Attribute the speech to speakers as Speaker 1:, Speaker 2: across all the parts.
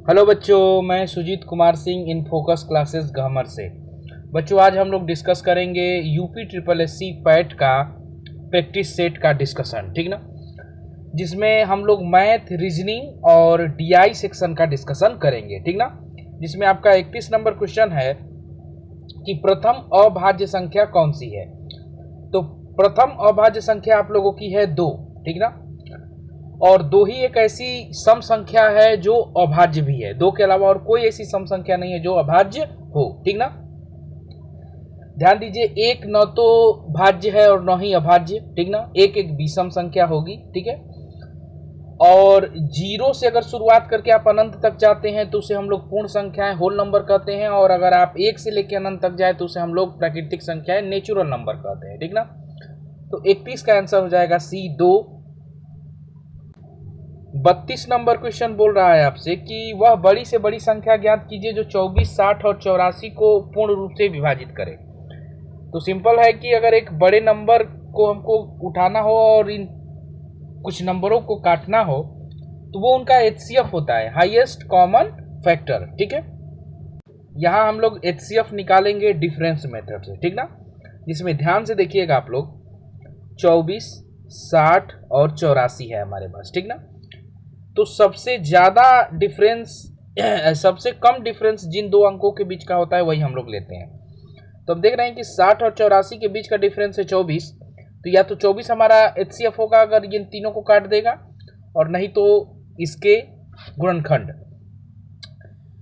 Speaker 1: Hello बच्चों, मैं Sujit Kumar Singh in focus classes Gahmar से। बच्चों, आज हम लोग डिस्कस करेंगे UP triple S C PET का प्रैक्टिस सेट का डिस्कशन, ठीक ना, जिसमें हम लोग मैथ, रीजनिंग और डीआई सेक्शन का डिस्कशन करेंगे, ठीक ना। जिसमें आपका 31 नंबर क्वेश्चन है कि प्रथम अभाज्य संख्या कौन सी है। तो प्रथम अभाज्य संख्या आप लोगों की है 2, ठीक ना। और 2 ही एक ऐसी सम संख्या है जो अभाज्य भी है। 2 के अलावा और कोई ऐसी सम संख्या नहीं है जो अभाज्य हो, ठीक ना। ध्यान दीजिए, एक न तो भाज्य है और न ही अभाज्य, ठीक ना। एक एक विषम संख्या होगी, ठीक है। और 0 से अगर शुरुआत करके आप अनंत तक जाते हैं तो उसे हम लोग पूर्ण संख्याएं, होल नंबर कहते हैं। और अगर आप 1 से लेकर अनंत तक जाए तो उसे हम लोग प्राकृतिक संख्याएं, नेचुरल नंबर कहते हैं, ठीक ना। तो 31 का आंसर हो जाएगा सी 2। 32 नंबर क्वेश्चन बोल रहा है आपसे कि वह बड़ी से बड़ी संख्या ज्ञात कीजिए जो 24, 60 और 84 को पूर्ण रूप से विभाजित करे। तो सिंपल है कि अगर एक बड़े नंबर को हमको उठाना हो और इन कुछ नंबरों को काटना हो तो वो उनका एचसीएफ होता है, हाईएस्ट कॉमन फैक्टर, ठीक है। यहाँ हम लोग एचसीएफ निकालेंगे डिफरेंस मेथड से, ठीक ना। जिसमें ध्यान से देखिएगा आप लोग, 24, 60 और 84 है हमारे पास, ठीक ना। तो सबसे ज्यादा डिफरेंस सबसे कम डिफरेंस जिन दो अंकों के बीच का होता है वही हम लोग लेते हैं। तो हम देख रहे हैं कि 60 और 84 के बीच का डिफरेंस है 24। तो या तो 24 हमारा एचसीएफ होगा अगर इन तीनों को काट देगा, और नहीं तो इसके गुणनखंड।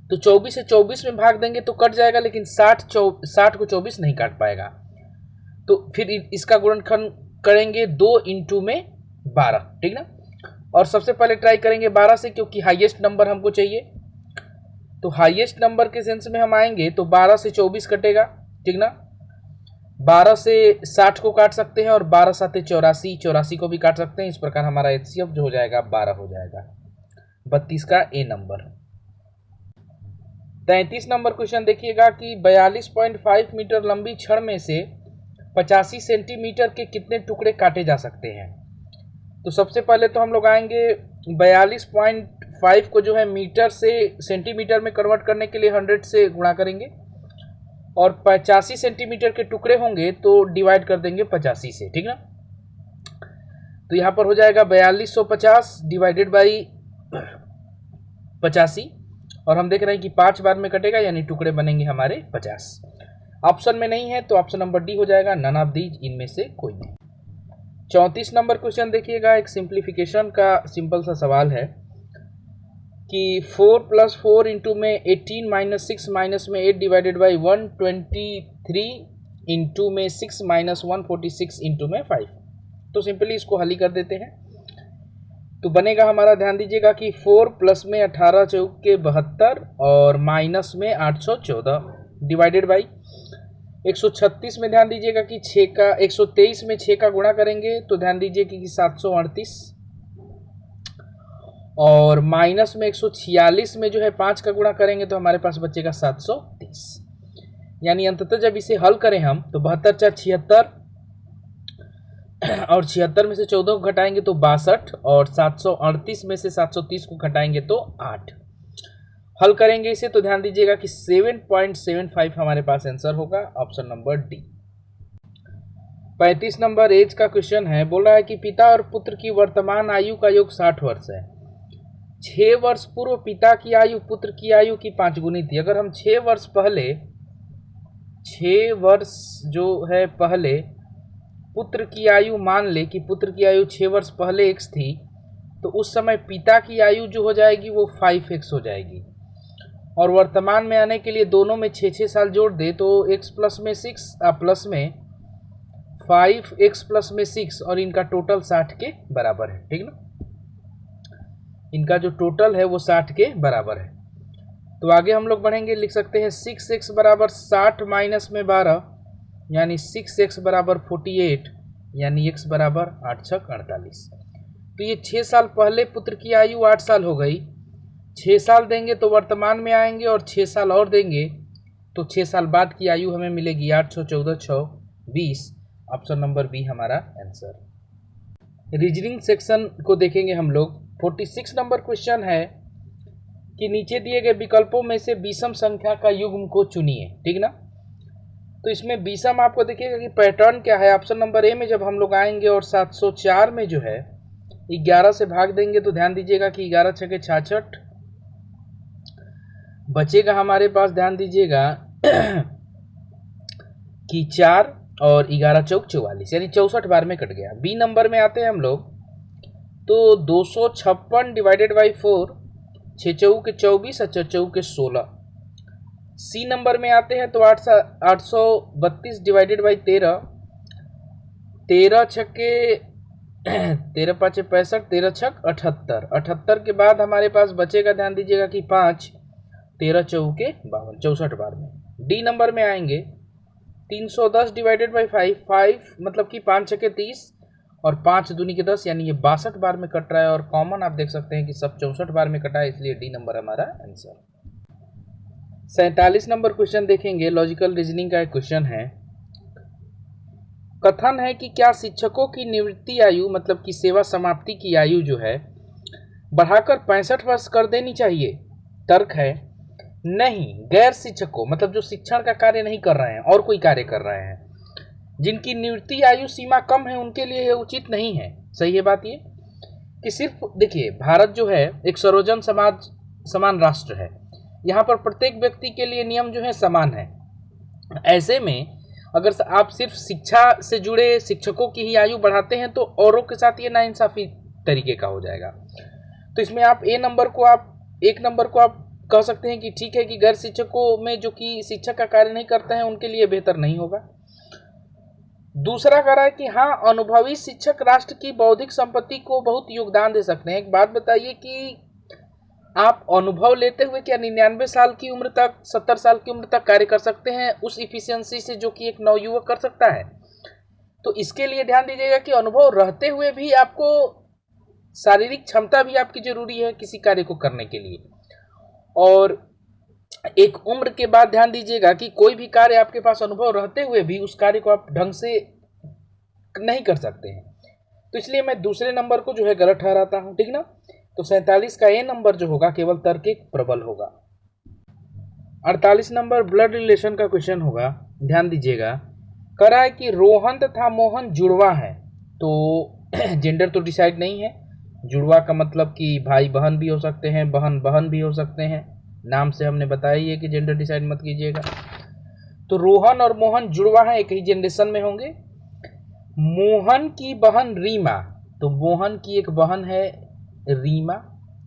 Speaker 1: तो 24 से 24 में भाग देंगे तो कट जाएगा, लेकिन 60 को 24 नहीं काट पाएगा। तो फिर इसका गुणनखंड करेंगे 2 इंटू में 12, ठीक ना। और सबसे पहले ट्राई करेंगे 12 से, क्योंकि हाईएस्ट नंबर हमको चाहिए। तो हाईएस्ट नंबर के सेंस में हम आएंगे तो 12 से 24 कटेगा, ठीक ना। 12 से 60 को काट सकते हैं और 12 साथ 84, 84 को भी काट सकते हैं। इस प्रकार हमारा एचसीएफ जो हो जाएगा 12 हो जाएगा। 32 का ए नंबर। 33 नंबर क्वेश्चन देखिएगा कि 42.5 मीटर लंबी छड़ में से 85 सेंटीमीटर के कितने टुकड़े काटे जा सकते हैं। तो सबसे पहले तो हम लोग आएंगे 42.5 को जो है मीटर से सेंटीमीटर में कन्वर्ट करने के लिए 100 से गुणा करेंगे, और 85 सेंटीमीटर के टुकड़े होंगे तो डिवाइड कर देंगे 85 से, ठीक ना। तो यहाँ पर हो जाएगा 4250 डिवाइडेड बाई 85, और हम देख रहे हैं कि 5 बार में कटेगा, यानी टुकड़े बनेंगे हमारे 50। ऑप्शन में नहीं है तो ऑप्शन नंबर डी हो जाएगा, नन ऑफ दीज, इनमें से कोई नहीं। 34 नंबर क्वेश्चन देखिएगा, एक सिंप्लीफिकेशन का सिंपल सा सवाल है कि 4 + 4 इंटू में 18 - 6 माइनस में 8 डिवाइडेड बाई 123 इंटू में 6 - 146 इंटू में 5। तो सिंपली इसको हल ही कर देते हैं। तो बनेगा हमारा, ध्यान दीजिएगा कि 4 प्लस में 18 चौक के 72 और माइनस में 814 डिवाइडेड बाई 136 में ध्यान दीजिएगा कि 6 का 123 में 6 का गुणा करेंगे तो ध्यान दीजिए कि 738, और माइनस में 146 में जो है 5 का गुणा करेंगे तो हमारे पास बचेगा 730। यानी अंततः जब इसे हल करें हम तो 72 × 76 और 76 में से 14 को घटाएंगे तो 62, और 738 में से 730 को घटाएंगे तो 8। हल करेंगे इसे तो ध्यान दीजिएगा कि 7.75 हमारे पास आंसर होगा, option number D. 35 number age का क्वेश्चन है, बोल रहा है कि पिता और पुत्र की वर्तमान आयु का योग 60 वर्ष है। 6 वर्ष पूर्व पिता की आयु पुत्र की आयु की 5 गुनी थी। अगर हम 6 वर्ष पहले, 6 वर्ष जो है पहले पुत्र की आयु मान ले कि पुत्र की आयु 6 वर्ष पहले x थी, तो उस समय पिता की आयु जो हो जाएगी वो 5x हो जाएगी। और वर्तमान में आने के लिए दोनों में 6-6 साल जोड़ दे तो x प्लस में 6 प्लस में 5x प्लस में 6, और इनका टोटल 60 के बराबर है, ठीक ना। इनका जो टोटल है वो 60 के बराबर है। तो आगे हम लोग बढ़ेंगे, लिख सकते हैं 6x बराबर 60 माइनस में 12, यानी 6x बराबर 48, यानी x बराबर 8 × 6 = 48। तो ये 6 साल पहले पुत्र की आयु 8 साल हो गई। 6 साल देंगे तो वर्तमान में आएंगे, और 6 साल और देंगे तो 6 साल बाद की आयु हमें मिलेगी 8 × 6 = 14, 6 = 20। ऑप्शन नंबर बी हमारा आंसर। रीजनिंग सेक्शन को देखेंगे हम लोग। 46 नंबर क्वेश्चन है कि नीचे दिए गए विकल्पों में से विषम संख्या का युग्म को चुनिए, ठीक ना। तो इसमें विषम आपको देखिएगा कि पैटर्न क्या है। ऑप्शन नंबर ए में जब हम लोग आएंगे और 704 में जो है 11 से भाग देंगे तो ध्यान दीजिएगा कि 11 छके 66 बचेगा हमारे पास, ध्यान दीजिएगा कि 4 और 11 चौक 44, यानी 64 बार में कट गया। बी नंबर में आते हैं हम लोग तो 256 डिवाइडेड बाई 4, 6 चौक 24 और 4 चौक 16। सी नंबर में आते हैं तो 832 डिवाइडेड बाई 13, 13 छक्के 13 पाँच 65, 13 छक 78, 78 के बाद हमारे पास बचेगा, ध्यान दीजिएगा कि 5, 13 चौके 52, 64 बार में। डी नंबर में आएंगे 310 डिवाइडेड बाई 5, 5 मतलब कि 5 छक्के 30 और 5 दूनी के 10, यानी ये 62 बार में कट रहा है। और कॉमन आप देख सकते हैं कि सब 64 बार में कटा है, इसलिए डी नंबर हमारा आंसर। 47 नंबर क्वेश्चन देखेंगे, लॉजिकल रीजनिंग का एक क्वेश्चन है। कथन है कि क्या शिक्षकों की निवृत्ति आयु मतलब कि सेवा समाप्ति की आयु जो है बढ़ाकर 65 वर्ष कर देनी चाहिए। तर्क है नहीं, गैर शिक्षकों मतलब जो शिक्षण का कार्य नहीं कर रहे हैं और कोई कार्य कर रहे हैं, जिनकी निवृत्ति आयु सीमा कम है, उनके लिए यह उचित नहीं है। सही है बात ये कि सिर्फ देखिए, भारत जो है एक सर्वजन समाज समान राष्ट्र है, यहाँ पर प्रत्येक व्यक्ति के लिए नियम जो है समान है। ऐसे में अगर आप सिर्फ शिक्षा से जुड़े शिक्षकों की ही आयु बढ़ाते हैं तो औरों के साथ ये नाइंसाफी तरीके का हो जाएगा। तो इसमें आप एक नंबर को आप कह सकते हैं कि ठीक है कि गैर शिक्षकों में जो कि शिक्षक का कार्य नहीं करते हैं उनके लिए बेहतर नहीं होगा। दूसरा कह रहा है कि हाँ, अनुभवी शिक्षक राष्ट्र की बौद्धिक संपत्ति को बहुत योगदान दे सकते हैं। एक बात बताइए कि आप अनुभव लेते हुए क्या 99 साल की उम्र तक, 70 साल की उम्र तक कार्य कर सकते हैं उस इफिशियंसी से जो कि एक नवयुवक कर सकता है। तो इसके लिए ध्यान दीजिएगा कि अनुभव रहते हुए भी आपको शारीरिक क्षमता भी आपकी जरूरी है किसी कार्य को करने के लिए। और एक उम्र के बाद ध्यान दीजिएगा कि कोई भी कार्य आपके पास अनुभव रहते हुए भी उस कार्य को आप ढंग से नहीं कर सकते हैं। तो इसलिए मैं दूसरे नंबर को जो है गलत ठहराता हूं, ठीक ना। तो 47 का ए नंबर जो होगा केवल तर्क एक प्रबल होगा। 48 नंबर ब्लड रिलेशन का क्वेश्चन होगा, ध्यान दीजिएगा। कह रहा है कि रोहन तथा मोहन जुड़वा है, तो जेंडर तो डिसाइड नहीं है। जुड़वा का मतलब कि भाई बहन भी हो सकते हैं, बहन बहन भी हो सकते हैं। नाम से हमने बताया ही है कि जेंडर डिसाइड मत कीजिएगा। तो रोहन और मोहन जुड़वा है, एक ही जनरेशन में होंगे। मोहन की बहन रीमा, तो मोहन की एक बहन है रीमा,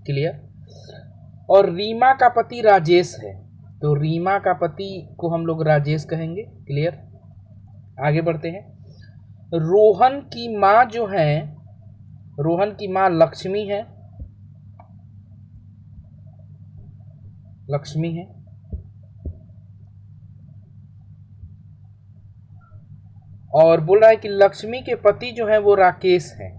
Speaker 1: क्लियर। और रीमा का पति राजेश है, तो रीमा का पति को हम लोग राजेश कहेंगे, क्लियर। आगे बढ़ते हैं। रोहन की माँ जो है, रोहन की माँ लक्ष्मी है, लक्ष्मी है। और बोल रहा है कि लक्ष्मी के पति जो है वो राकेश है।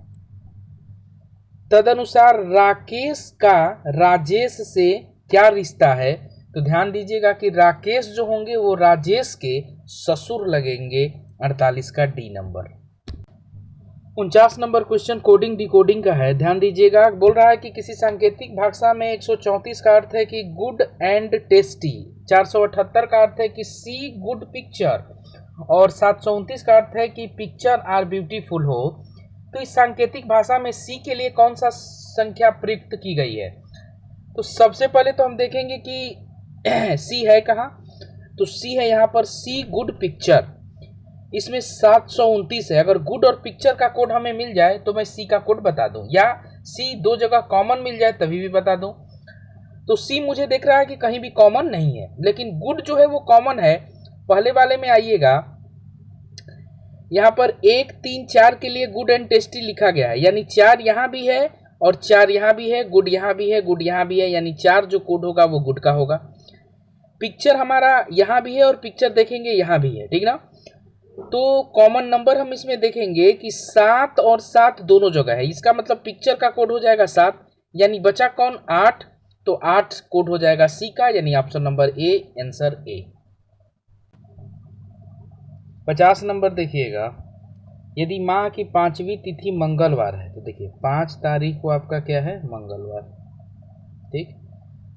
Speaker 1: तदनुसार राकेश का राजेश से क्या रिश्ता है, तो ध्यान दीजिएगा कि राकेश जो होंगे वो राजेश के ससुर लगेंगे। 48 का D number. 49 number question coding decoding का है, ध्यान दीजिएगा। बोल रहा है कि किसी सांकेतिक भाषा में 134 का अर्थ है कि गुड एंड टेस्टी, 478 का अर्थ है कि सी गुड पिक्चर और 729 का अर्थ है कि पिक्चर आर ब्यूटीफुल हो। तो इस सांकेतिक भाषा में सी के लिए कौन सा संख्या प्रयुक्त की गई है। तो सबसे पहले तो हम देखेंगे कि सी है कहाँ, तो सी है यहाँ पर सी गुड पिक्चर, इसमें 729 है। अगर गुड और पिक्चर का कोड हमें मिल जाए तो मैं सी का कोड बता दूं, या सी दो जगह कॉमन मिल जाए तभी भी बता दूं। तो सी मुझे देख रहा है कि कहीं भी कॉमन नहीं है, लेकिन गुड जो है वो कॉमन है। पहले वाले में आइएगा, यहाँ पर 1 3 4 के लिए गुड एंड टेस्टी लिखा गया है, यानी 4 यहाँ भी है और 4 यहाँ भी है, गुड यहाँ भी है, गुड यहाँ भी है, यानी 4 जो कोड होगा वो गुड का होगा। पिक्चर हमारा यहाँ भी है और पिक्चर देखेंगे यहाँ भी है, ठीक ना। तो कॉमन नंबर हम इसमें देखेंगे कि 7 और 7 दोनों जगह है, इसका मतलब पिक्चर का कोड हो जाएगा 7, यानी बचा कौन 8, तो 8 कोड हो जाएगा सी का, यानी option number A, answer A. 50 number देखिएगा, यदि माह की 5वीं तिथि मंगलवार है तो देखिए 5 तारीख को आपका क्या है मंगलवार, ठीक।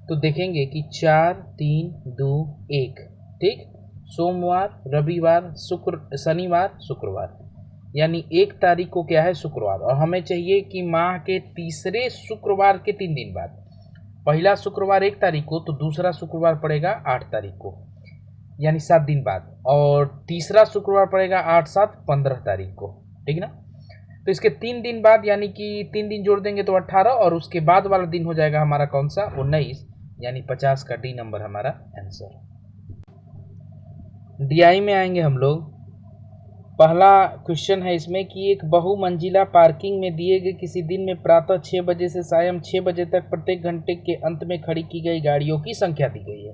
Speaker 1: तो देखेंगे कि 4 3 2 1, ठीक। सोमवार, रविवार, शनिवार, शुक्रवार, यानी 1 तारीख को क्या है, शुक्रवार। और हमें चाहिए कि माह के तीसरे शुक्रवार के 3 दिन बाद। पहला शुक्रवार 1 तारीख को, तो दूसरा शुक्रवार पड़ेगा 8 तारीख को, यानी 7 दिन बाद। और तीसरा शुक्रवार पड़ेगा 8 7 15 तारीख को, ठीक ना। तो इसके 3 दिन बाद, यानी कि 3 दिन जोड़ देंगे तो 18, और उसके बाद वाला दिन हो जाएगा हमारा कौन सा, 19, यानी 50 का डी नंबर हमारा आंसर। डीआई में आएंगे हम लोग। पहला क्वेश्चन है इसमें कि एक बहुमंजिला पार्किंग में दिए गए किसी दिन में प्रातः 6 बजे से सायं 6 बजे तक प्रत्येक घंटे के अंत में खड़ी की गई गाड़ियों की संख्या दी गई है।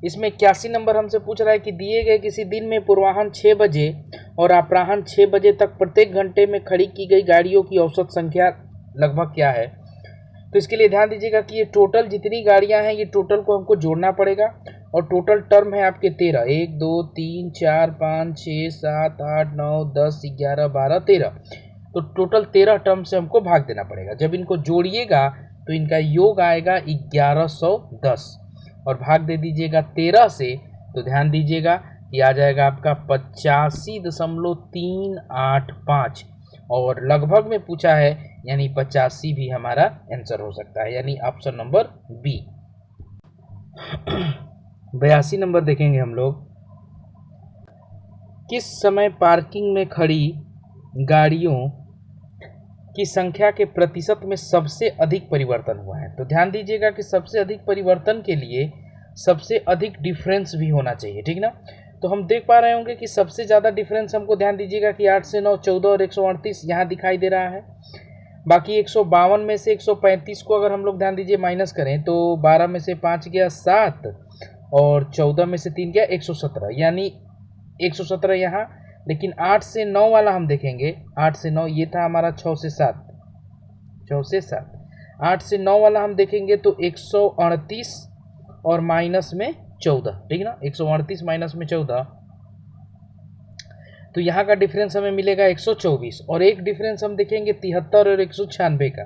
Speaker 1: इसमें 81 नंबर हमसे पूछ रहा है कि दिए गए किसी दिन में पूर्वाह्न 6 बजे और अपराह्न 6 बजे तक प्रत्येक घंटे में खड़ी की गई गाड़ियों की औसत संख्या लगभग क्या है। तो इसके लिए ध्यान दीजिएगा कि ये टोटल जितनी गाड़ियां हैं, ये टोटल को हमको जोड़ना पड़ेगा। और टोटल टर्म है आपके 13, 1 2 3 4 5 6 7 8 9 10 11 12 13। तो टोटल 13 टर्म से हमको भाग देना पड़ेगा। जब इनको जोड़िएगा तो इनका योग आएगा 1110, और भाग दे दीजिएगा 13 से, तो ध्यान दीजिएगा कि आ जाएगा आपका 85.385। और लगभग में पूछा है, यानी 85 भी हमारा आंसर हो सकता है, यानी ऑप्शन नंबर बी। 82 नंबर देखेंगे हम लोग। किस समय पार्किंग में खड़ी गाड़ियों की संख्या के प्रतिशत में सबसे अधिक परिवर्तन हुआ है। तो ध्यान दीजिएगा कि सबसे अधिक परिवर्तन के लिए सबसे अधिक डिफरेंस भी होना चाहिए, ठीक ना। तो हम देख पा रहे होंगे कि सबसे ज़्यादा डिफरेंस हमको, ध्यान दीजिएगा कि 8 से 9 14 और 138 यहाँ दिखाई दे रहा है। बाकी 152 में से 135 को अगर हम लोग ध्यान दीजिए माइनस करें, तो 12 में से 5 गया 7, और 14 में से 3 गया 117, यानी 117 यहाँ। लेकिन 8 से 9 वाला हम देखेंगे, 8 से 9 ये था हमारा 6 से 7, 6 से 7। 8 से 9 वाला हम देखेंगे तो 138 और माइनस में 14, ठीक ना। 138 माइनस में 14, तो यहाँ का डिफरेंस हमें मिलेगा 124। और एक डिफरेंस हम देखेंगे 73 और 196 का।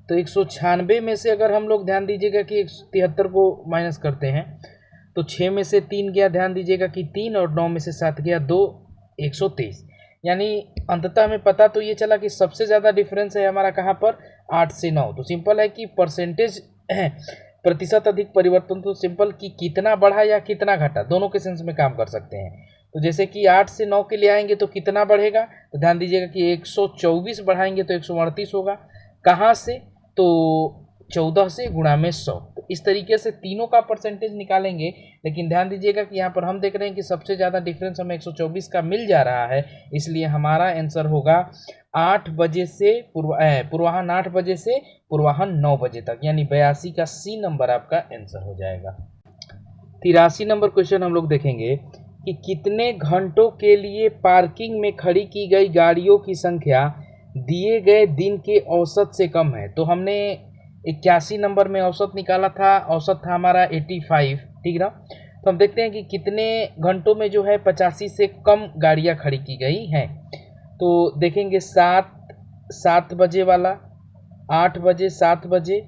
Speaker 1: तो 196 में से अगर हम लोग ध्यान दीजिएगा कि 73 को माइनस करते हैं, तो 6 में से 3 गया, ध्यान दीजिएगा कि 3, और 9 में से 7 गया 2, 123। यानी अंततः हमें पता तो ये चला कि सबसे ज़्यादा डिफरेंस है हमारा कहाँ पर, 8 से 9। तो सिंपल है कि परसेंटेज प्रतिशत अधिक परिवर्तन, तो सिंपल कि कितना बढ़ा या कितना घटा, दोनों के सेंस में काम कर सकते हैं। तो जैसे कि 8 से 9 के लिए आएंगे तो कितना बढ़ेगा, तो ध्यान दीजिएगा कि 124 बढ़ाएंगे तो 138 होगा। कहाँ से, तो 14 से गुणा में 100। तो इस तरीके से तीनों का परसेंटेज निकालेंगे। लेकिन ध्यान दीजिएगा कि यहाँ पर हम देख रहे हैं कि सबसे ज़्यादा डिफरेंस हमें 124 का मिल जा रहा है, इसलिए हमारा आंसर होगा 8 बजे से पूर्वाह्न 8 बजे से पूर्वाह्न 9 बजे तक, यानी 82 का सी नंबर आपका आंसर हो जाएगा। 83 नंबर क्वेश्चन हम लोग देखेंगे कि कितने घंटों के लिए पार्किंग में खड़ी की गई गाड़ियों की संख्या दिए गए दिन के औसत से कम है। तो हमने 81 नंबर में औसत निकाला था, औसत था हमारा 85, ठीक ना। तो हम देखते हैं कि कितने घंटों में जो है 85 से कम गाड़ियां खड़ी की गई हैं। तो देखेंगे 7 बजे वाला, 8 बजे, 7 बजे,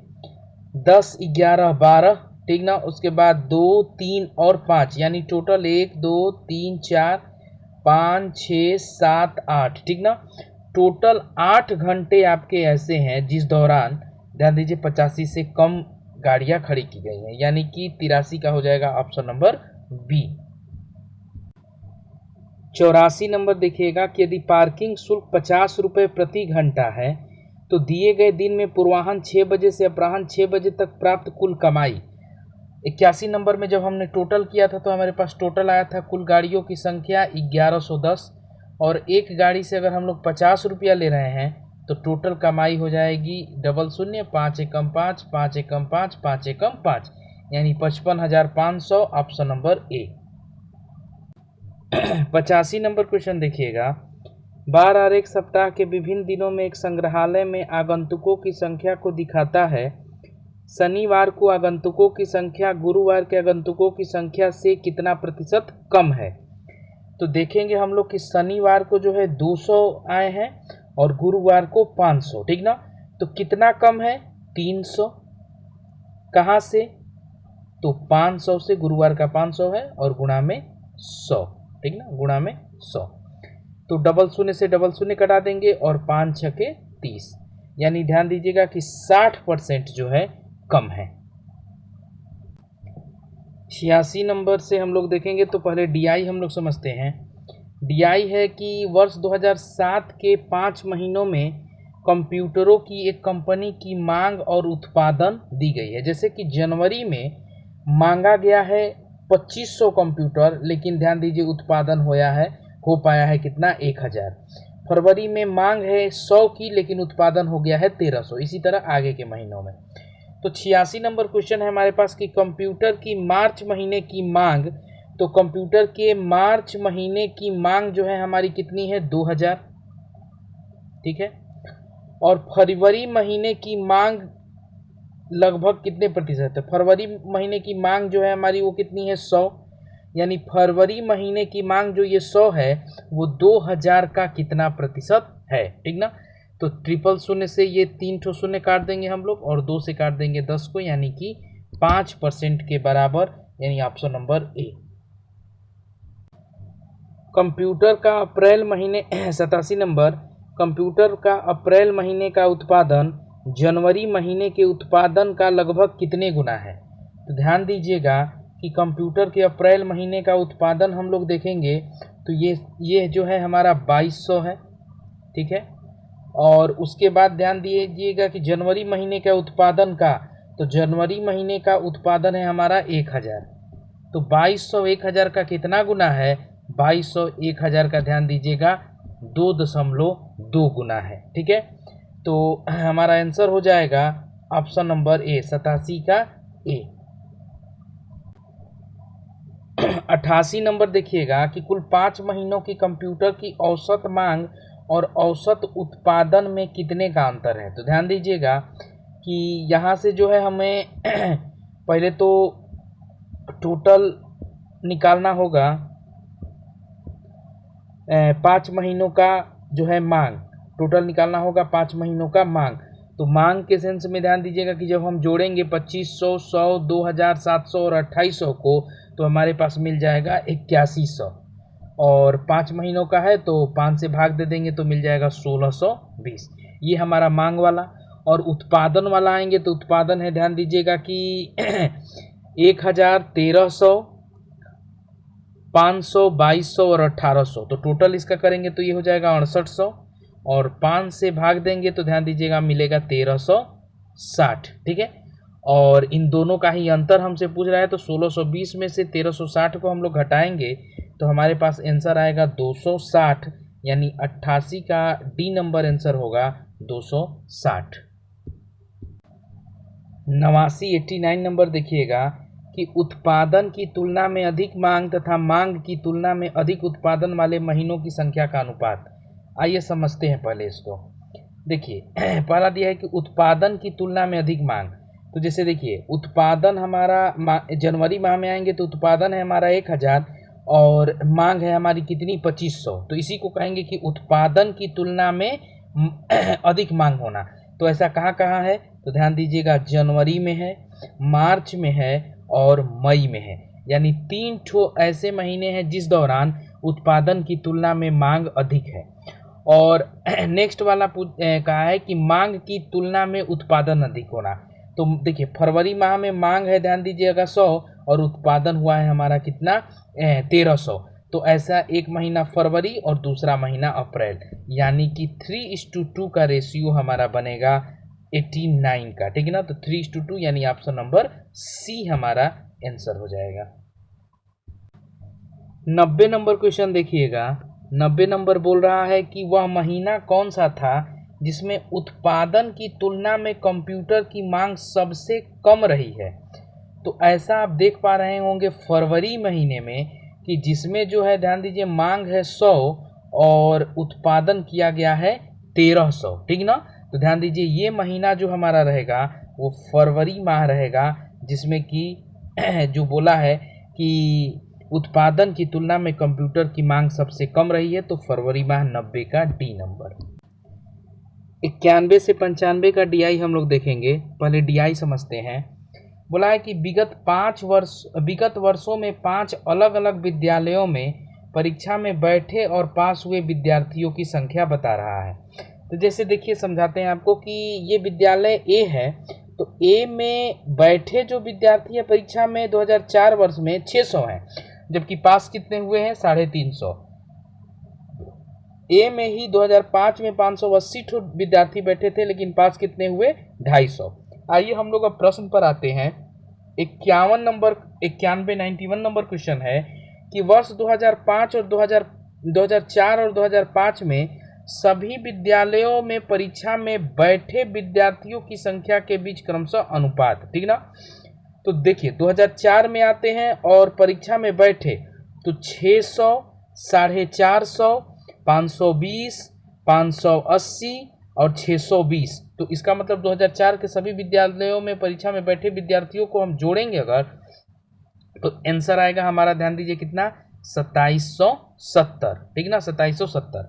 Speaker 1: 10 11 12, ठीक ना। उसके बाद 2 3 और 5, यानी टोटल 1 2 3 4 5 6 7 8, ठीक ना। टोटल 8 घंटे आपके ऐसे हैं जिस दौरान, ध्यान दीजिए, 85 से कम गाड़ियां खड़ी की गई हैं, यानी कि 83 का हो जाएगा ऑप्शन नंबर बी। 84 नंबर देखिएगा कि यदि पार्किंग शुल्क 50 रुपये प्रति घंटा है तो दिए गए दिन में पूर्वाह्न 6 बजे से अपराह्न 6 बजे तक प्राप्त कुल कमाई। 81 नंबर में जब हमने टोटल किया था तो हमारे पास टोटल आया था कुल गाड़ियों की संख्या 1110, और एक गाड़ी से अगर हम लोग 50 रुपया ले रहे हैं तो टोटल कमाई हो जाएगी 00, 5 एकम 5, 5 एकम 5, 5 एकम 5, यानी 55,500, option number A. 85 number question देखिएगा। बार आरेख सप्ताह के विभिन्न दिनों में एक संग्रहालय में आगंतुकों की संख्या को दिखाता है। शनिवार को आगंतुकों की संख्या गुरुवार के आगंतुकों की संख्या से कितना प्रतिशत कम है। तो देखेंगे हम लोग कि शनिवार को जो है 200 आए हैं और गुरुवार को 500, ठीक ना। तो कितना कम है, 300। कहाँ से? तो 500 से, गुरुवार का 500 है और गुणा में 100, ठीक ना, गुणा में 100। तो डबल शून्य से डबल शून्य कटा देंगे और 5 छके 30, यानी ध्यान दीजिएगा कि 60% जो है कम है। 86 नंबर से हम लोग देखेंगे तो पहले डीआई हम लोग समझते हैं। डीआई है कि वर्ष 2007 के 5 महीनों में कंप्यूटरों की एक कंपनी की मांग और उत्पादन दी गई है। जैसे कि जनवरी में मांगा गया है 2500 कंप्यूटर, लेकिन ध्यान दीजिए उत्पादन हो पाया है कितना? 1000। फरवरी में मांग है 100 की, लेकिन उत्पादन हो गया है 1300। इसी तरह आगे के महीनों में। तो 86 नंबर क्वेश्चन है हमारे पास कि कंप्यूटर की मार्च महीने की मांग, तो कंप्यूटर के मार्च महीने की मांग जो है हमारी कितनी है? 2000, ठीक है। और फरवरी महीने की मांग लगभग कितने प्रतिशत है? फरवरी महीने की मांग जो है हमारी वो कितनी है? 100, यानी फरवरी महीने की मांग जो ये 100 है वो 2000 का कितना प्रतिशत है, ठीक ना। तो 000 से ये 3 ठो शून्य काट देंगे हम लोग और 2 से काट देंगे 10 को, यानी कि 5% के बराबर, यानी ऑप्शन नंबर ए। कंप्यूटर का अप्रैल महीने 87 नंबर, कंप्यूटर का अप्रैल महीने का उत्पादन जनवरी महीने के उत्पादन का लगभग कितने गुना है? तो ध्यान दीजिएगा कि कंप्यूटर के अप्रैल महीने का उत्पादन हम लोग देखेंगे तो ये जो है हमारा 2200 है, ठीक है। और उसके बाद ध्यान दीजिएगा कि जनवरी महीने के उत्पादन का, तो जनवरी महीने का उत्पादन है हमारा 1000। तो 2200 1000 का कितना गुना है? 2200 1000 का ध्यान दीजिएगा 2.2 गुना है, ठीक है। तो हमारा आंसर हो जाएगा ऑप्शन नंबर ए, 87 का ए। 88 नंबर देखिएगा कि कुल 5 महीनों की कंप्यूटर की औसत मांग और औसत उत्पादन में कितने का अंतर है? तो ध्यान दीजिएगा कि यहाँ से जो है हमें पहले तो टोटल निकालना होगा 5 महीनों का जो है मांग, टोटल निकालना होगा 5 महीनों का मांग। तो मांग के सेंस में ध्यान दीजिएगा कि जब हम जोड़ेंगे 2500, 100, 2700 और 2800 को, तो हमारे पास मिल जाएगा 8100। और 5 महीनों का है तो 5 से भाग दे देंगे तो मिल जाएगा 1620। ये हमारा मांग वाला। और उत्पादन वाला आएंगे तो उत्पादन है, ध्यान दीजिएगा कि 1000, 1300, 500, 2200 और 1800। तो टोटल इसका करेंगे तो ये हो जाएगा 6800 और 5 से भाग देंगे तो ध्यान दीजिएगा मिलेगा 1360, ठीक है। और इन दोनों का ही अंतर हमसे पूछ रहा है, तो 1620 में से 1360 को हम लोग घटाएंगे तो हमारे पास आंसर आएगा 260, यानी 88 का डी नंबर आंसर होगा 260। 89 नंबर देखिएगा कि उत्पादन की तुलना में अधिक मांग तथा मांग की तुलना में अधिक उत्पादन वाले महीनों की संख्या का अनुपात। आइए समझते हैं पहले इसको। देखिए पहला दिया है कि उत्पादन की तुलना में अधिक मांग। तो जैसे देखिए उत्पादन हमारा जनवरी माह में आएंगे तो उत्पादन है हमारा 1000 और मांग है हमारी कितनी? 2500। तो इसी को कहेंगे कि उत्पादन की तुलना में अधिक मांग होना। तो ऐसा कहाँ कहाँ है? तो ध्यान दीजिएगा जनवरी में है, मार्च में है और मई में है, यानी 3 ठो ऐसे महीने हैं जिस दौरान उत्पादन की तुलना में मांग अधिक है। और नेक्स्ट वाला कहा है कि मांग की तुलना में उत्पादन अधिक होना। तो देखिए फरवरी माह में मांग है, ध्यान दीजिएगा 100 और उत्पादन हुआ है हमारा कितना? 1300। तो ऐसा एक महीना फरवरी और दूसरा महीना अप्रैल, यानी कि 3:2 का रेशियो हमारा बनेगा 89 का, ठीक है ना। तो 3:2 यानी ऑप्शन नंबर सी हमारा आंसर हो जाएगा। 90 नंबर क्वेश्चन देखिएगा। 90 नंबर बोल रहा है कि वह महीना कौन सा था जिसमें उत्पादन की तुलना में कंप्यूटर की मांग सबसे कम रही है। तो ऐसा आप देख पा रहे होंगे फरवरी महीने में कि जिसमें जो है ध्यान दीजिए मांग है 100 और उत्पादन किया गया है 1300, ठीक ना। तो ध्यान दीजिए ये महीना जो हमारा रहेगा वो फरवरी माह रहेगा, जिसमें कि जो बोला है कि उत्पादन की तुलना में कंप्यूटर की मांग सबसे कम रही है, तो फरवरी माह 90 का डी नंबर। 91 से 95 का डीआई हम लोग देखेंगे। पहले डीआई समझते हैं। बोला है कि विगत वर्षों में 5 अलग अलग विद्यालयों में परीक्षा में बैठे और पास हुए विद्यार्थियों की संख्या बता रहा है। तो जैसे देखिए समझाते हैं आपको कि ये विद्यालय ए है, तो ए में बैठे जो विद्यार्थी है परीक्षा में 2004 वर्ष में 600 हैं, जबकि पास कितने हुए हैं 350। ए में ही 2005 में 580 विद्यार्थी बैठे थे, लेकिन पास कितने हुए 250। आइए हम लोग अब प्रश्न पर आते हैं। 91 नंबर क्वेश्चन है कि वर्ष 2004 और 2005 में सभी विद्यालयों में परीक्षा में बैठे विद्यार्थियों की संख्या के बीच क्रमशः अनुपात, ठीक ना। तो देखिए 2004 में आते हैं और परीक्षा में बैठे तो 600, 450, 520, 580 और 620। तो इसका मतलब 2004 के सभी विद्यालयों में परीक्षा में बैठे विद्यार्थियों को हम जोड़ेंगे अगर, तो आंसर आएगा हमारा, ध्यान दीजिए कितना, 2770, ठीक ना, 2770।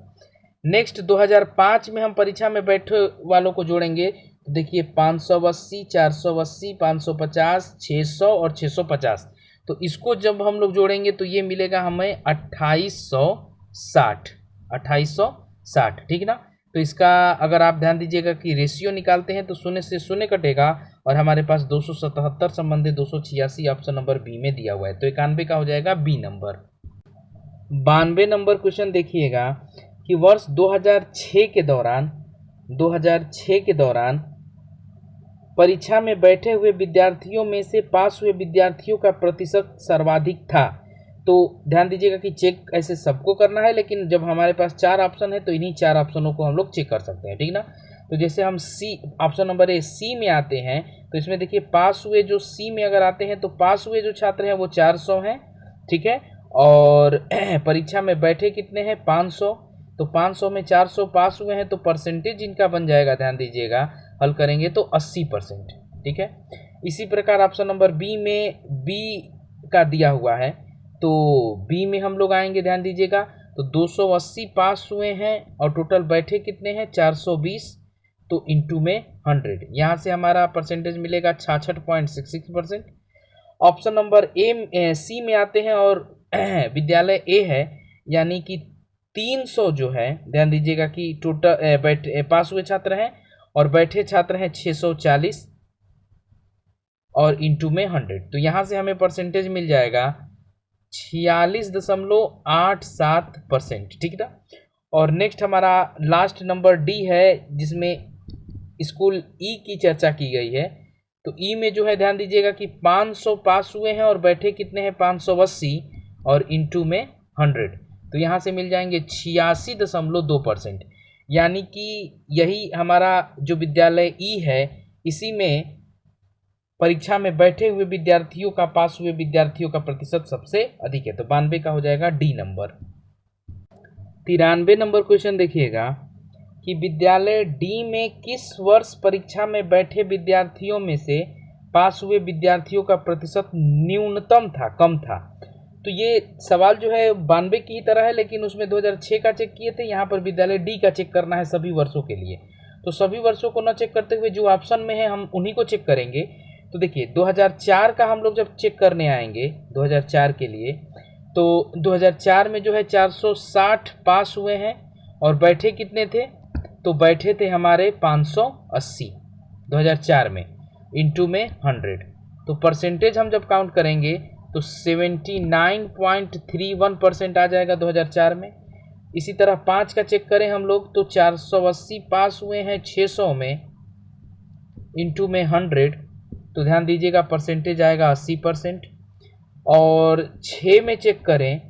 Speaker 1: नेक्स्ट 2005 में हम परीक्षा में बैठे वालों को जोड़ेंगे, तो देखिए 580, 480, 550, 600 और 650। तो इसको जब हम लोग जोड़ेंगे तो ये मिलेगा हमें 2860, ठीक ना। तो इसका अगर आप ध्यान दीजिएगा कि रेशियो निकालते हैं तो 0 से 0 कटेगा और हमारे पास 277 संबंधित 286 ऑप्शन नंबर बी में दिया हुआ है। तो 91 का हो जाएगा बी नंबर। 92 नंबर क्वेश्चन देखिएगा कि वर्ष 2006 के दौरान परीक्षा में बैठे हुए विद्यार्थियों में से पास हुए विद्यार्थियों का प्रतिशत सर्वाधिक था। तो ध्यान दीजिएगा कि चेक ऐसे सबको करना है, लेकिन जब हमारे पास 4 ऑप्शन है तो इन्हीं 4 ऑप्शनों को हम लोग चेक कर सकते हैं, ठीक ना। तो जैसे हम सी ऑप्शन नंबर ए सी में आते हैं, तो इसमें देखिए पास हुए जो सी में अगर आते हैं तो पास हुए जो छात्र हैं वो 400 हैं, ठीक है। और परीक्षा में बैठे कितने हैं 500, तो 500 में 400 पास हुए हैं, तो परसेंटेज इनका बन जाएगा, ध्यान दीजिएगा हल करेंगे तो 80%, ठीक है। इसी प्रकार ऑप्शन नंबर बी में बी का दिया हुआ है, तो बी में हम लोग आएंगे, ध्यान दीजिएगा, तो 280 पास हुए हैं और टोटल बैठे कितने हैं 420, तो इंटू में 100, यहाँ से हमारा परसेंटेज मिलेगा 66.66%। ऑप्शन नंबर ए सी में आते हैं और विद्यालय ए है, यानी कि 300 जो है, ध्यान दीजिएगा कि टोटल बैठे पास हुए छात्र हैं और बैठे छात्र हैं 640 और इंटू में 100, तो यहाँ से हमें परसेंटेज मिल जाएगा 46.87%, ठीक ना। और नेक्स्ट हमारा लास्ट नंबर डी है, जिसमें स्कूल ई की चर्चा की गई है। तो ई में जो है ध्यान दीजिएगा कि 500 पास हुए हैं और बैठे कितने हैं 580 और इंटू में 100, तो यहाँ से मिल जाएंगे 86.2%, यानी कि यही हमारा जो विद्यालय ई है, इसी में परीक्षा में बैठे हुए विद्यार्थियों का पास हुए विद्यार्थियों का प्रतिशत सबसे अधिक है। तो 92 का हो जाएगा डी नंबर। 93 नंबर क्वेश्चन देखिएगा कि विद्यालय डी में किस वर्ष परीक्षा में बैठे विद्यार्थियों में से पास हुए विद्यार्थियों का प्रतिशत न्यूनतम था, कम था। तो ये सवाल जो है 92 की ही तरह है, लेकिन उसमें 2006 का चेक किए थे, यहाँ पर विद्यालय डी का चेक करना है सभी वर्षों के लिए। तो सभी वर्षों को न चेक करते हुए जो ऑप्शन में है हम उन्हीं को चेक करेंगे। तो देखिए 2004 का हम लोग जब चेक करने आएंगे 2004 के लिए, तो 2004 में जो है 460 पास हुए हैं और बैठे कितने थे, तो बैठे थे हमारे 580 2004 में, इंटू में 100, तो परसेंटेज हम जब काउंट करेंगे तो 79.31% आ जाएगा 2004 में। इसी तरह 5 का चेक करें हम लोग तो 480 पास हुए हैं 600 में, इंटू में 100, तो ध्यान दीजिएगा परसेंटेज आएगा 80%। और 6 में चेक करें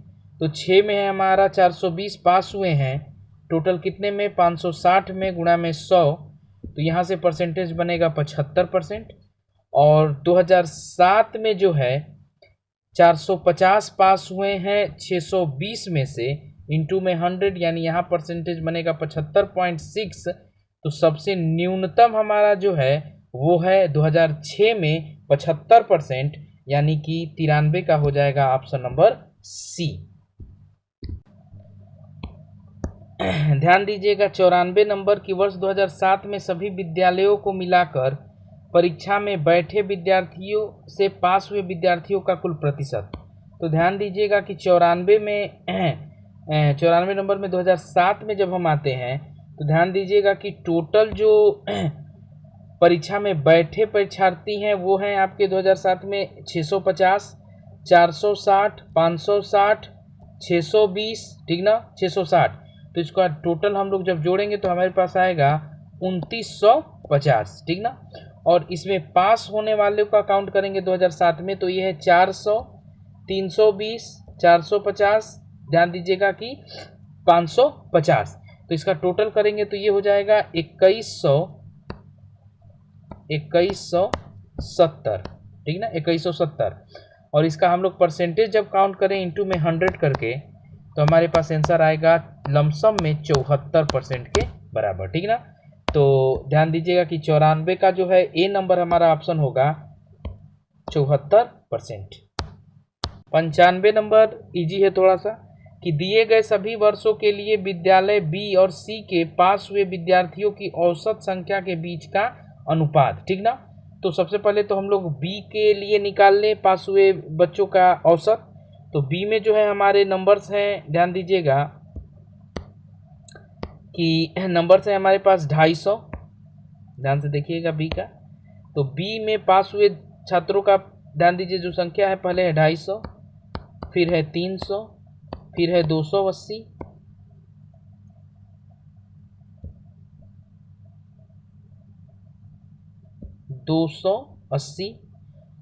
Speaker 1: तो 6 में है हमारा 420 पास हुए हैं, टोटल कितने में 560 में गुणा में 100, तो यहाँ से परसेंटेज बनेगा 75%। और 2007 में जो है 450 पास हुए हैं 620 में से, इंटू में 100, यानी यहाँ परसेंटेज बनेगा 75.6। तो सबसे न्यूनतम हमारा जो है वो है 2006 में 75%, यानी कि 93 का हो जाएगा ऑप्शन नंबर सी। ध्यान दीजिएगा 94 नंबर की वर्ष 2007 में सभी विद्यालयों को मिलाकर परीक्षा में बैठे विद्यार्थियों से पास हुए विद्यार्थियों का कुल प्रतिशत। तो ध्यान दीजिएगा कि 94 नंबर में 2007 में जब हम आते हैं तो ध्यान दीजिएगा कि टोटल जो परीक्षा में बैठे परीक्षार्थी हैं वो हैं आपके 2007 में 650, 460, 560, 620, ठीक ना, 660। तो इसका टोटल हम लोग जब जोड़ेंगे तो हमारे पास आएगा 2950, ठीक ना। और इसमें पास होने वाले का काउंट करेंगे 2007 में तो ये है 400, 320, 450, ध्यान दीजिएगा कि 550। तो इसका टोटल करेंगे तो ये हो जाएगा 2170, ठीक ना, 2170। और इसका हम लोग परसेंटेज जब काउंट करें इंटू में 100 करके तो हमारे पास आंसर आएगा लमसम में 74% के बराबर, ठीक ना। तो ध्यान दीजिएगा कि 94 का जो है ए नंबर हमारा ऑप्शन होगा 74%। 95 नंबर इजी है थोड़ा सा, कि दिए गए सभी वर्षों के लिए विद्यालय बी और सी के पास हुए विद्यार्थियों की औसत संख्या के बीच का अनुपात, ठीक ना। तो सबसे पहले तो हम लोग बी के लिए निकाल लें पास हुए बच्चों का औसत। तो बी में जो है हमारे नंबर्स हैं, ध्यान दीजिएगा कि नंबर्स हैं हमारे पास 250, ध्यान से देखिएगा बी का। तो बी में पास हुए छात्रों का ध्यान दीजिए जो संख्या है, पहले है 250, फिर है 300, फिर है 280,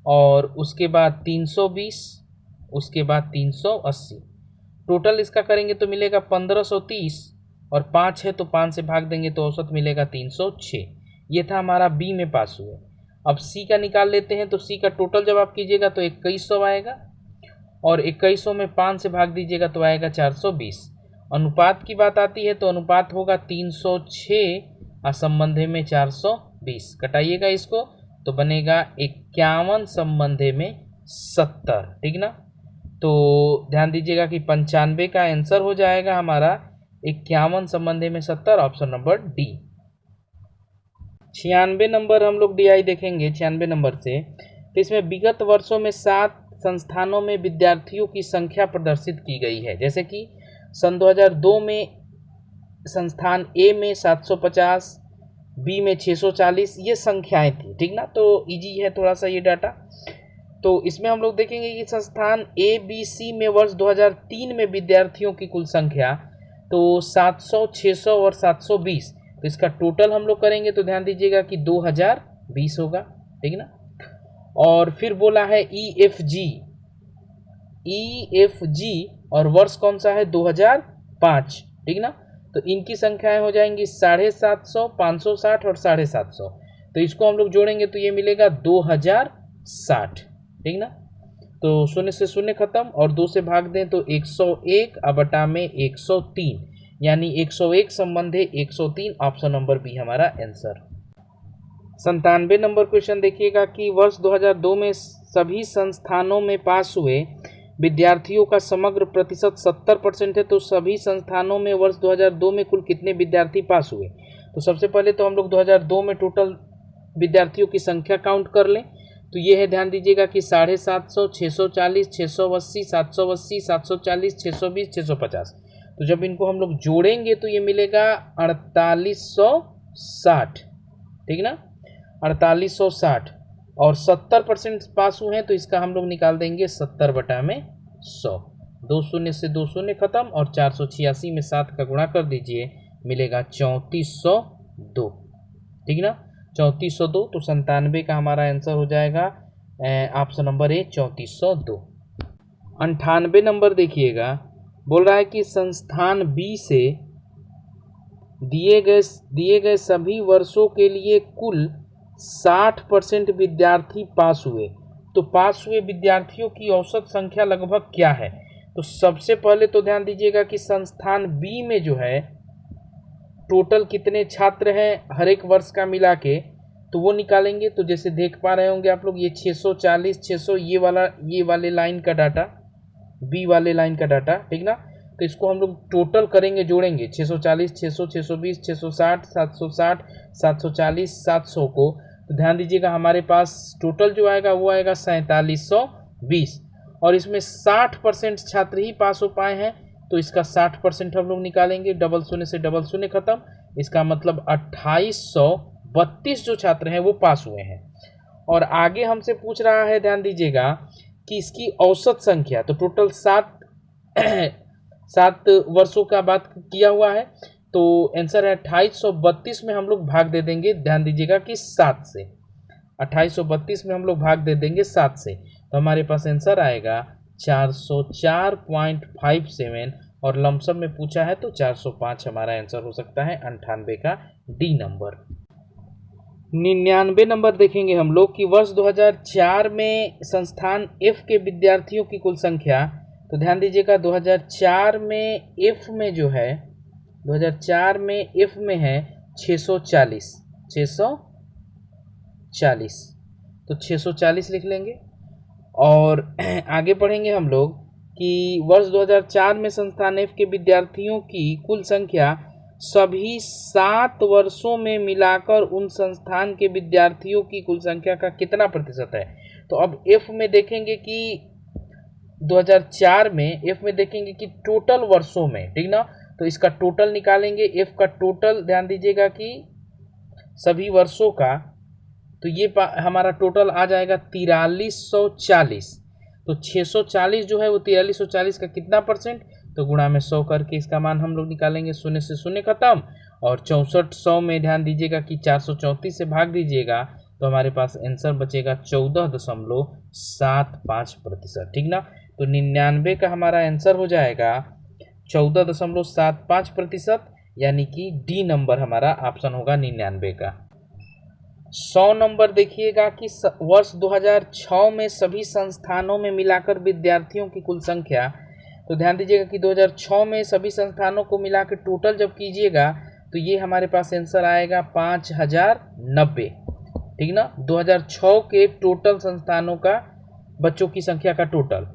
Speaker 1: और उसके बाद 320, उसके बाद 380। टोटल इसका करेंगे तो मिलेगा 1530, और 5 है तो 5 से भाग देंगे तो औसत मिलेगा 306। ये था हमारा बी में पास हुए। अब सी का निकाल लेते हैं। तो सी का टोटल जब आप कीजिएगा तो 2100 आएगा, और 2100 में 5 से भाग दीजिएगा तो आएगा 420। अनुपात की बात आती है तो अनुपात होगा 306 असंबंधे में 420। कटाइएगा इसको तो बनेगा 51 संबंधे में 70, ठीक ना। तो ध्यान दीजिएगा कि 95 का आंसर हो जाएगा हमारा 51 संबंधे में 70, ऑप्शन नंबर डी। 96 नंबर हम लोग डीआई देखेंगे 96 नंबर से। तो इसमें विगत वर्षों में 7 संस्थानों में विद्यार्थियों की संख्या प्रदर्शित की गई है। जैसे कि सन 2002 में संस्थान ए में 750, बी में 640, ये संख्याएं थी, ठीक ना। तो इजी है थोड़ा सा ये डाटा। तो इसमें हम लोग देखेंगे कि संस्थान ए बी सी में वर्ष 2003 में विद्यार्थियों की कुल संख्या तो 700, 600 और 720। तो इसका टोटल हम लोग करेंगे तो ध्यान दीजिएगा कि 2020 होगा, ठीक ना। और फिर बोला है ई एफ जी और वर्ष कौन सा है 2005, ठीक ना। तो इनकी संख्याएं हो जाएंगी 750, 560 और 750। तो इसको हम लोग जोड़ेंगे तो ये मिलेगा 2060, ठीक ना। तो 0 से 0 खत्म और 2 से भाग दें तो 101 बटा में 103, यानी 101 संबंधे 103, ऑप्शन नंबर बी हमारा आंसर। 97 नंबर क्वेश्चन देखिएगा कि वर्ष 2002 में सभी संस्थानों में पास हुए विद्यार्थियों का समग्र प्रतिशत 70% है। तो सभी संस्थानों में वर्ष 2002 में कुल कितने विद्यार्थी पास हुए। तो सबसे पहले तो हम लोग 2002 में टोटल विद्यार्थियों की संख्या काउंट कर लें। तो ये है, ध्यान दीजिएगा कि 750, 640, 680, 780, 740, 620, 650। तो जब इनको हम लोग जोड़ेंगे तो ये मिलेगा 4860, ठीक ना, 4860। और 70% पास हुए हैं तो इसका हम लोग निकाल देंगे 70 बटा में 100। 2 शून्य से 2 शून्य खत्म और 486 में 7 का गुणा कर दीजिए, मिलेगा 3402, ठीक ना, 3402। तो 97 का हमारा आंसर हो जाएगा ऑप्शन नंबर ए 3402। 98 नंबर देखिएगा, बोल रहा है कि संस्थान बी से दिए गए सभी वर्षों के लिए कुल 60% विद्यार्थी पास हुए। तो पास हुए विद्यार्थियों की औसत संख्या लगभग क्या है। तो सबसे पहले तो ध्यान दीजिएगा कि संस्थान बी में जो है टोटल कितने छात्र हैं हर एक वर्ष का मिला के, तो वो निकालेंगे। तो जैसे देख पा रहे होंगे आप लोग, ये 640, 600 ये वाले लाइन का डाटा, बी वाले लाइन का डाटा, ठीक ना। तो इसको हम लोग टोटल करेंगे, जोड़ेंगे 640, 600, 620, 660, 760, 740, 700 को तो ध्यान दीजिएगा हमारे पास टोटल जो आएगा वो आएगा 4720, और इसमें 60% छात्र ही पास हो पाए हैं, तो इसका 60% हम लोग निकालेंगे, डबल शून्य से डबल शून्य खत्म, इसका मतलब 2832 जो छात्र हैं वो पास हुए हैं। और आगे हमसे पूछ रहा है, ध्यान दीजिएगा कि इसकी औसत संख्या, तो टोटल 7 वर्षों का बात किया हुआ है, तो आंसर है 2832 में हम लोग भाग दे देंगे, ध्यान दीजिएगा कि 7 से, 2832 में हम लोग भाग दे देंगे 7 से, तो हमारे पास आंसर आएगा 404.57, और लमसम में पूछा है तो 405 हमारा आंसर हो सकता है 98 का डी नंबर। 99 नंबर देखेंगे हम लोग कि वर्ष 2004 में संस्थान एफ के विद्यार्थियों की कुल संख्या, तो ध्यान दीजिएगा 2004 में एफ में जो है, 2004 में एफ में है 640, तो 640 लिख लेंगे। और आगे पढ़ेंगे हम लोग कि वर्ष 2004 में संस्थान एफ के विद्यार्थियों की कुल संख्या सभी 7 वर्षों में मिलाकर उन संस्थान के विद्यार्थियों की कुल संख्या का कितना प्रतिशत है। तो अब एफ में देखेंगे कि 2004 में एफ में देखेंगे कि टोटल वर्षों में, ठीक ना, तो इसका टोटल निकालेंगे, एफ का टोटल ध्यान दीजिएगा कि सभी वर्षों का, तो ये हमारा टोटल आ जाएगा 4340, तो 640 जो है वो 4340 का कितना परसेंट, तो गुणा में 100 करके इसका मान हम लोग निकालेंगे, शून्य से शून्य खत्म, और 6400 में ध्यान दीजिएगा कि 434 से भाग दीजिएगा, तो हमारे पास आंसर बचेगा 14.75%, ठीक ना। तो 99 का हमारा आंसर हो जाएगा 14.75%, यानी कि डी नंबर हमारा ऑप्शन होगा 99 का। 100 नंबर देखिएगा कि वर्ष 2006 में सभी संस्थानों में मिलाकर विद्यार्थियों की कुल संख्या, तो ध्यान दीजिएगा कि 2006 में सभी संस्थानों को मिलाकर टोटल जब कीजिएगा तो ये हमारे पास आंसर आएगा 5090, ठीक ना। 2006 के टोटल संस्थानों का बच्चों की संख्या का टोटल,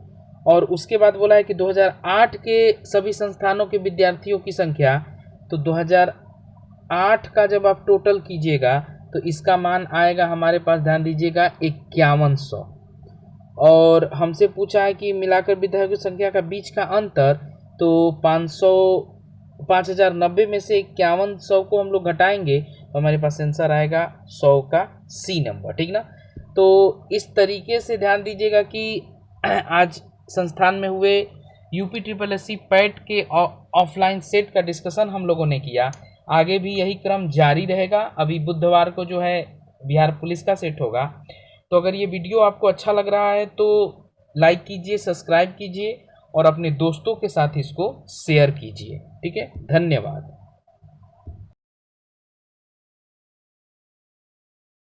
Speaker 1: और उसके बाद बोला है कि 2008 के सभी संस्थानों के विद्यार्थियों की संख्या, तो 2008 का जब आप टोटल कीजिएगा तो इसका मान आएगा हमारे पास, ध्यान दीजिएगा 5100, और हमसे पूछा है कि मिलाकर विद्यार्थियों की संख्या का बीच का अंतर, तो 5090 में से 5100 को हम लोग घटाएंगे तो हमारे पास आंसर आएगा 100 का सी नंबर, ठीक ना। तो इस तरीके से ध्यान दीजिएगा कि आज संस्थान में हुए UPSSC पैट के ऑफलाइन सेट का डिस्कशन हम लोगों ने किया। आगे भी यही क्रम जारी रहेगा। अभी बुधवार को जो है बिहार पुलिस का सेट होगा। तो अगर ये वीडियो आपको अच्छा लग रहा है तो लाइक कीजिए, सब्सक्राइब कीजिए और अपने दोस्तों के साथ इसको शेयर कीजिए। ठीक है, धन्यवाद।